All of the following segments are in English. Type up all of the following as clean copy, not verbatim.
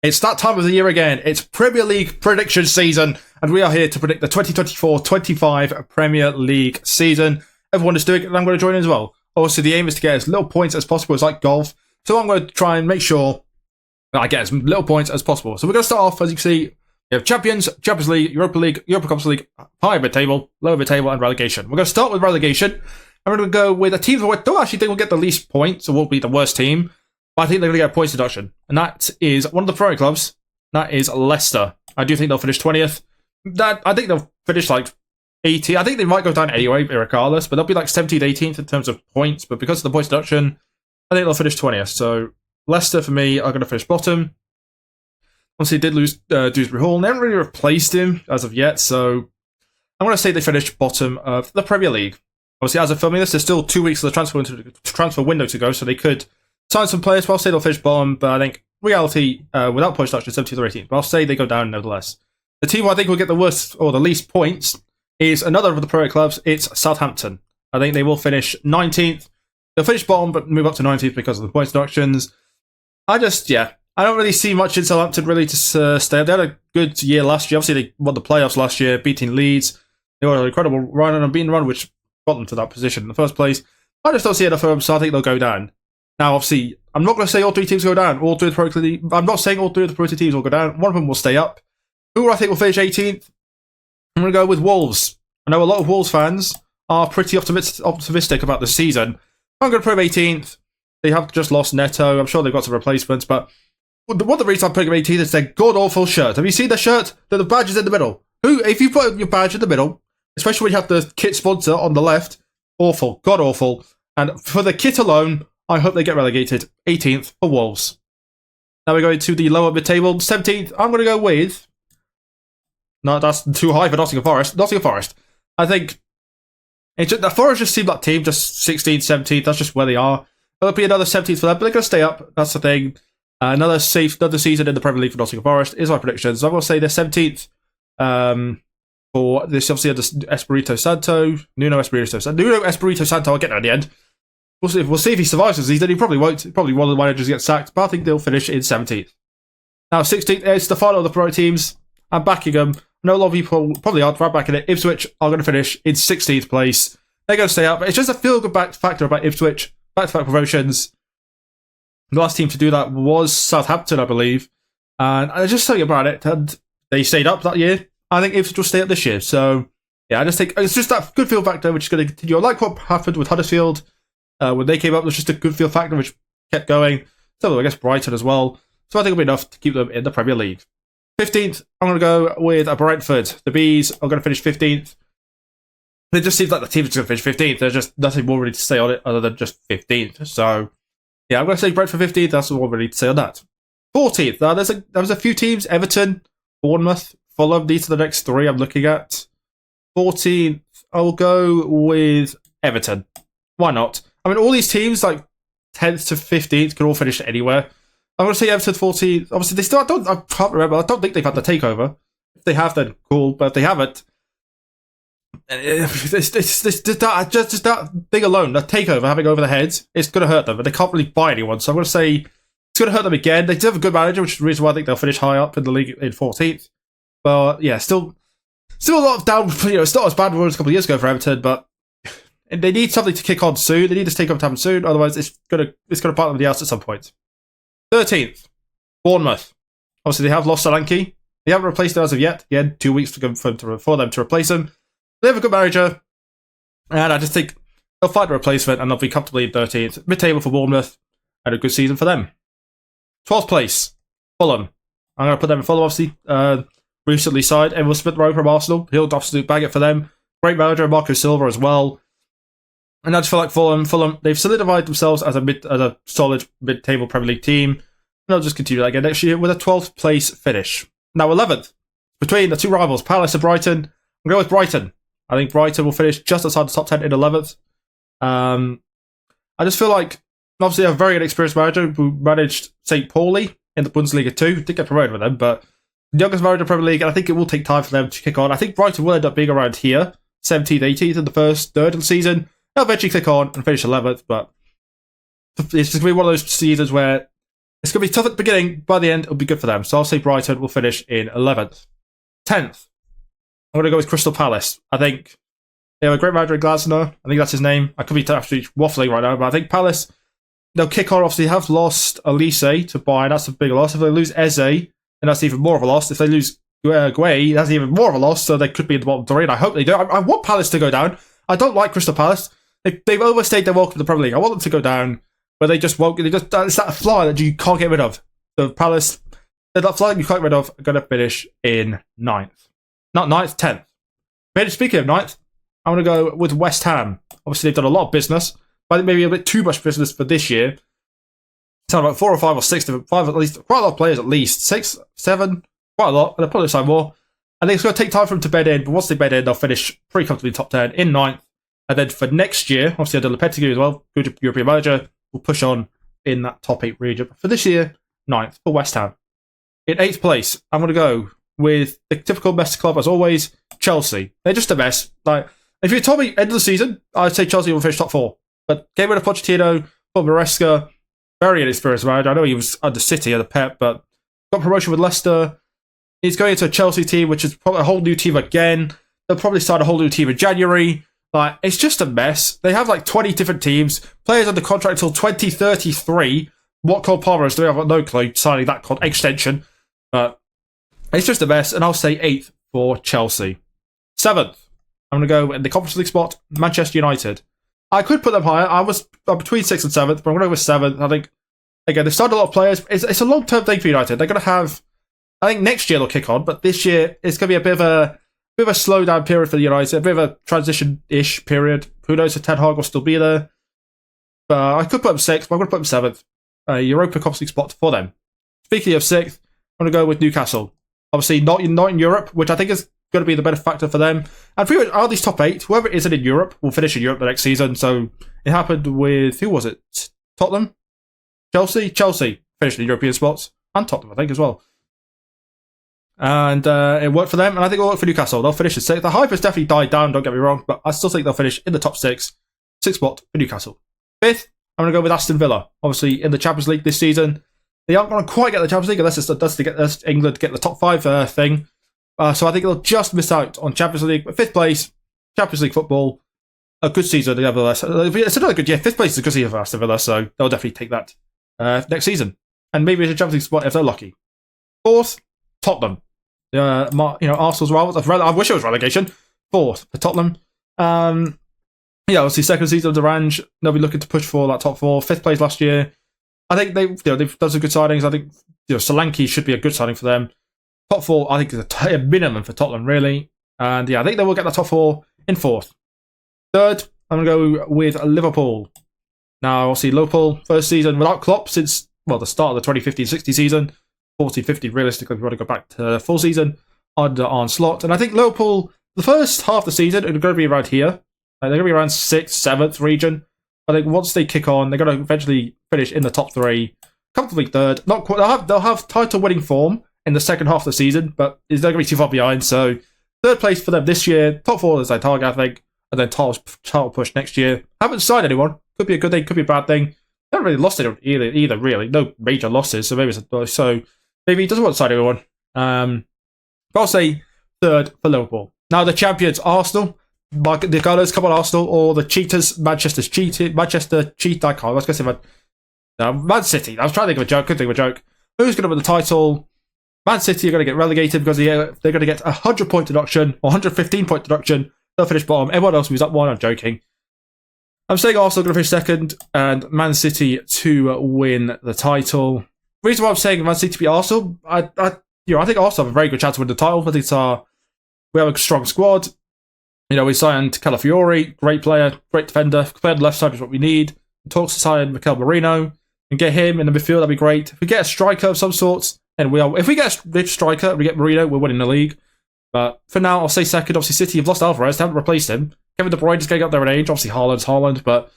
It's that time of the year again. It's Premier League prediction season, and we are here to predict the 2024-25 Premier League season. Everyone is doing it, and I'm going to join in as well. Obviously, the aim is to get as little points as possible. It's like golf. So I'm going to try and make sure that I get as little points as possible. So we're going to start off, as you can see, we have Champions League, Europa Conference League, higher mid-table, lower mid-table, and relegation. We're going to start with relegation, and we're going to go with a team that I don't actually think will get the least points, or will be the worst team. But I think they're going to get a points deduction. And that is one of the Pro clubs. That is Leicester. I do think they'll finish 20th. I think they'll finish like 80th. I think they might go down anyway, regardless. But they'll be like 17th, 18th in terms of points. But because of the points deduction, I think they'll finish 20th. So Leicester, for me, are going to finish bottom. Obviously, they did lose Dewsbury Hall. They haven't really replaced him as of yet. So I'm going to say they finished bottom of the Premier League. Obviously, as of filming this, there's still 2 weeks of the transfer window to go. So they could sign some players, but I'll say they'll finish bottom, but I think reality, without points deduction, 17th or 18th. But I'll say they go down nevertheless. The team who I think will get the worst or the least points is another of the Pro clubs. It's Southampton. I think they will finish 19th. They'll finish bottom, but move up to 19th because of the points deductions. I don't really see much in Southampton really to stay up. They had a good year last year. Obviously, they won the playoffs last year, beating Leeds. They were an incredible run and a beaten run, which got them to that position in the first place. I just don't see enough of them, so I think they'll go down. Now, obviously, I'm not going to say all 3 teams go down. I'm not saying all 3 of the Pro teams will go down. One of them will stay up. Who I think will finish 18th? I'm going to go with Wolves. I know a lot of Wolves fans are pretty optimistic about the season. I'm going to put them 18th. They have just lost Neto. I'm sure they've got some replacements, but one of the reasons I'm putting them 18th is their god-awful shirt. Have you seen the shirt? The badge is in the middle. If you put your badge in the middle, especially when you have the kit sponsor on the left, awful, god-awful. And for the kit alone, I hope they get relegated. 18th for Wolves. Now we're going to the lower mid-table. 17th, I'm going to go with... No, that's too high for Nottingham Forest. Nottingham Forest. I think... the Forest just seem like team, just 16th, 17th. That's just where they are. There'll be another 17th for them, but they're going to stay up. That's the thing. Another season in the Premier League for Nottingham Forest is my prediction. So I'm going to say they're 17th for this, obviously, under Espirito Santo. Nuno Espirito Santo, I'll get there at the end. We'll see if he survives the season. He probably won't. Probably one of the managers gets sacked, but I think they'll finish in 17th. Now, 16th is the final of the Pro teams. I'm backing them. I know a lot of people probably aren't right backing it. Ipswich are going to finish in 16th place. They're going to stay up. It's just a feel-good factor about Ipswich. Back-to-back promotions. The last team to do that was Southampton, I believe. And I just something about it. And they stayed up that year. I think Ipswich will stay up this year. So, yeah, I just think it's just that good feel factor which is going to continue. I like what happened with Huddersfield. When they came up, it was just a good feel factor which kept going. So I guess Brighton as well. So I think it'll be enough to keep them in the Premier League. 15th, I'm going to go with Brentford. The Bees are going to finish 15th. It just seems like the team's going to finish 15th. There's just nothing more really to say on it other than just 15th. So, yeah, I'm going to say Brentford 15th. That's all really to say on that. 14th, now there's a few teams. Everton, Bournemouth, Fulham. These are the next 3 I'm looking at. 14th, I'll go with Everton. Why not? I mean, all these teams, like 10th to 15th, can all finish anywhere. I'm going to say Everton 14th. Obviously, they still, I can't remember. I don't think they've had the takeover. If they have, then cool. But if they haven't, just that thing alone, that takeover, having over their heads, it's going to hurt them. But they can't really buy anyone. So I'm going to say it's going to hurt them again. They do have a good manager, which is the reason why I think they'll finish high up in the league in 14th. But yeah, still a lot of down. It's not as bad as it was a couple of years ago for Everton, but they need something to kick on soon. They need to take up time soon. Otherwise, it's gonna bite them in the ass at some point. 13th, Bournemouth. Obviously, they have lost Solanke. They haven't replaced them as of yet. Again, 2 weeks for them to replace him. They have a good manager, and I just think they'll find a replacement and they'll be comfortably in 13th. Mid-table for Bournemouth, and a good season for them. 12th place, Fulham. I'm going to put them in Fulham, obviously. Recently signed Emil Smith-Rowe from Arsenal. He'll absolutely bang it for them. Great manager, Marco Silva as well. And I just feel like Fulham, they've solidified themselves as a solid mid-table Premier League team. And they'll just continue that again next year with a 12th place finish. Now 11th, between the 2 rivals, Palace and Brighton. I'm going with Brighton. I think Brighton will finish just outside the top 10 in 11th. I just feel like, obviously, a very inexperienced manager who managed St. Pauli in the Bundesliga 2. Did get promoted with them, but the youngest manager in the Premier League, and I think it will take time for them to kick on. I think Brighton will end up being around here, 17th, 18th in the first third of the season. They'll eventually click on and finish 11th, but it's just going to be one of those seasons where It's going to be tough at the beginning. By the end, it'll be good for them. So I'll say Brighton will finish in 11th. 10th, I'm going to go with Crystal Palace. I think they have a great manager in Glasner. I think that's his name. I could be actually waffling right now, but I think Palace, they'll kick on. Obviously, they have lost Elise to Bayern. That's a big loss. If they lose Eze, then that's even more of a loss. If they lose Guay, that's even more of a loss. So they could be in the bottom three, and I hope they do. I want Palace to go down. I don't like Crystal Palace. They've overstayed their welcome to the Premier League. I want them to go down, but they just won't. It's that fly that you can't get rid of. The Palace, that fly that you can't get rid of, are going to finish in 9th. Not 9th, 10th. But speaking of 9th, I'm going to go with West Ham. Obviously, they've done a lot of business, but I think maybe a bit too much business for this year. Sound about 4 or 5 or 6 different, 5 at least, quite a lot of players at least. 6, 7, quite a lot, and they'll probably sign more. I think it's going to take time for them to bed in, but once they bed in, they'll finish pretty comfortably top 10 in 9th. And then for next year, obviously under Lopetegui as well, good European manager, will push on in that top 8 region. But for this year, 9th for West Ham. In 8th place, I'm going to go with the typical mess club as always, Chelsea. They're just a mess. Like, if you told me end of the season, I'd say Chelsea will finish top 4. But get rid of Pochettino, put Maresca, very inexperienced manager. I know he was under City, under Pep, but got promotion with Leicester. He's going into a Chelsea team, which is probably a whole new team again. They'll probably start a whole new team in January. Like, it's just a mess. They have like 20 different teams, players under contract until 2033. What Cole Palmer is doing, I've got no clue, signing that extension. But it's just a mess, and I'll say 8th for Chelsea. 7th, I'm going to go in the Conference League spot, Manchester United. I could put them higher. I was between 6th and 7th, but I'm going to go with 7th. I think, again, they've started a lot of players. It's a long-term thing for United. They're going to have, I think next year they'll kick on, but this year it's going to be a bit of a slowdown period for the United, a bit of a transition-ish period. Who knows if Ten Hag will still be there? But I could put them 6th, but I'm going to put them 7th. Europa Conference League spot for them. Speaking of 6th, I'm going to go with Newcastle. Obviously, not in Europe, which I think is going to be the better factor for them. And pretty much all these top 8, whoever isn't in Europe will finish in Europe the next season. So it happened with, who was it? Tottenham? Chelsea? Chelsea finished in European spots. And Tottenham, I think, as well. And it worked for them, and I think it'll work for Newcastle. They'll finish in 6th. The hype has definitely died down, don't get me wrong, but I still think they'll finish in the top 6. 6th spot for Newcastle. 5th, I'm going to go with Aston Villa. Obviously, in the Champions League this season, they aren't going to quite get the Champions League unless England get the top 5 thing. So I think they'll just miss out on Champions League. But 5th place, Champions League football, a good season nevertheless. It's another good year. 5th place is a good season for Aston Villa, so they'll definitely take that next season. And maybe it's a Champions League spot if they're lucky. 4th, Tottenham. Arsenal's rivals. I wish it was relegation. 4th for Tottenham. Obviously second season of the Range. They'll be looking to push for that top 4. 5th place last year. I think they've done some good signings. I think Solanke should be a good signing for them. Top 4, I think, is a minimum for Tottenham, really. And I think they will get the top 4 in 4th. 3rd, I'm going to go with Liverpool. Now, obviously, Liverpool, first season without Klopp since, the start of the 2015-16 season. 14-15, realistically, if we want to go back to the full season under Arne Slot. And I think Liverpool, the first half of the season, are going to be around here. They're going to be around 6th, 7th region. I think once they kick on, they're going to eventually finish in the top 3. Comfortably 3rd. Not quite, they'll have title-winning form in the second half of the season, but they're going to be too far behind. So 3rd place for them this year. Top 4 is their target, I think. And then title push next year. Haven't signed anyone. Could be a good thing, could be a bad thing. They haven't really lost it either really. No major losses, so maybe maybe he doesn't want to sign anyone. But I'll say 3rd for Liverpool. Now the champions, Arsenal. The Gunners, come on Arsenal, or the cheaters, Manchester cheat. I was going to say Man City. I was trying to think of a joke. Couldn't think of a joke. Who's going to win the title? Man City are going to get relegated because they're going to get a 100-point deduction or 115-point deduction. They'll finish bottom. Everyone else moves up 1. I'm joking. I'm saying Arsenal are going to finish 2nd and Man City to win the title. The reason why I'm saying Man City to beat Arsenal, I think Arsenal have a very good chance to win the title. I think we have a strong squad. We signed Calafiori, great player, great defender. Player on the left side is what we need. Talks to sign Mikel Merino and get him in the midfield. That'd be great. If we get a striker of some sorts, and if we get a rich striker, we get Merino, we're winning the league. But for now, I'll say 2nd. Obviously, City have lost Alvarez. They haven't replaced him. Kevin De Bruyne is getting up there in age. Obviously, Haaland's Haaland. But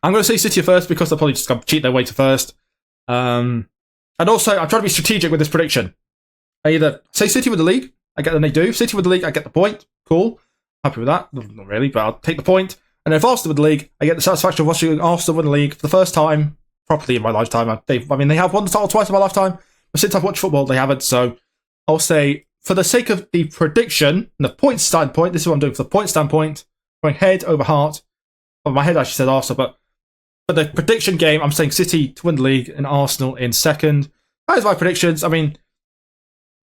I'm going to say City first because they'll probably just going to cheat their way to 1st. And also, I'm trying to be strategic with this prediction. I either say City with the league, I get them, they do. City with the league, I get the point. Cool. Happy with that. Not really, but I'll take the point. And if Arsenal with the league, I get the satisfaction of watching Arsenal win the league for the first time properly in my lifetime. I mean, they have won the title twice in my lifetime, but since I've watched football, they haven't. So I'll say, for the sake of the prediction and the point standpoint, this is what I'm doing for the point standpoint, going head over heart. Well, my head actually said Arsenal, but for the prediction game, I'm saying City to win the league and Arsenal in second. That is my predictions. I mean,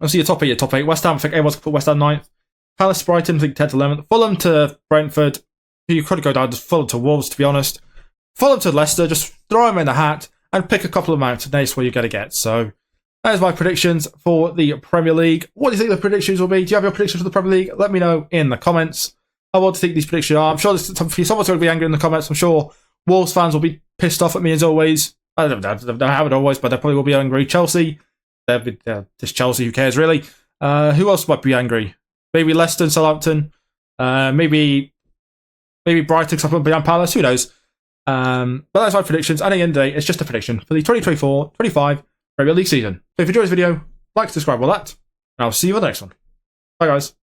obviously your top eight. West Ham, I think everyone's going to put West Ham 9th. Palace, Brighton, I think 10th, 11th. Fulham to Brentford. You could go down to Fulham to Wolves, to be honest. Fulham to Leicester, just throw them in the hat and pick a couple of mounts, and that's what you're going to get. So that is my predictions for the Premier League. What do you think the predictions will be? Do you have your predictions for the Premier League? Let me know in the comments. I want to think these predictions are. I'm sure someone's going to be angry in the comments. I'm sure Wolves fans will be pissed off at me as always. I don't know how it always, but they probably will be angry. Chelsea, just Chelsea, who cares really? Who else might be angry? Maybe Leicester and Southampton. Maybe Brighton, because I put behind Palace. Who knows? But that's my predictions. And at the end of the day, it's just a prediction for the 2024-25 Premier League season. So if you enjoyed this video, like, subscribe, all that. And I'll see you on the next one. Bye, guys.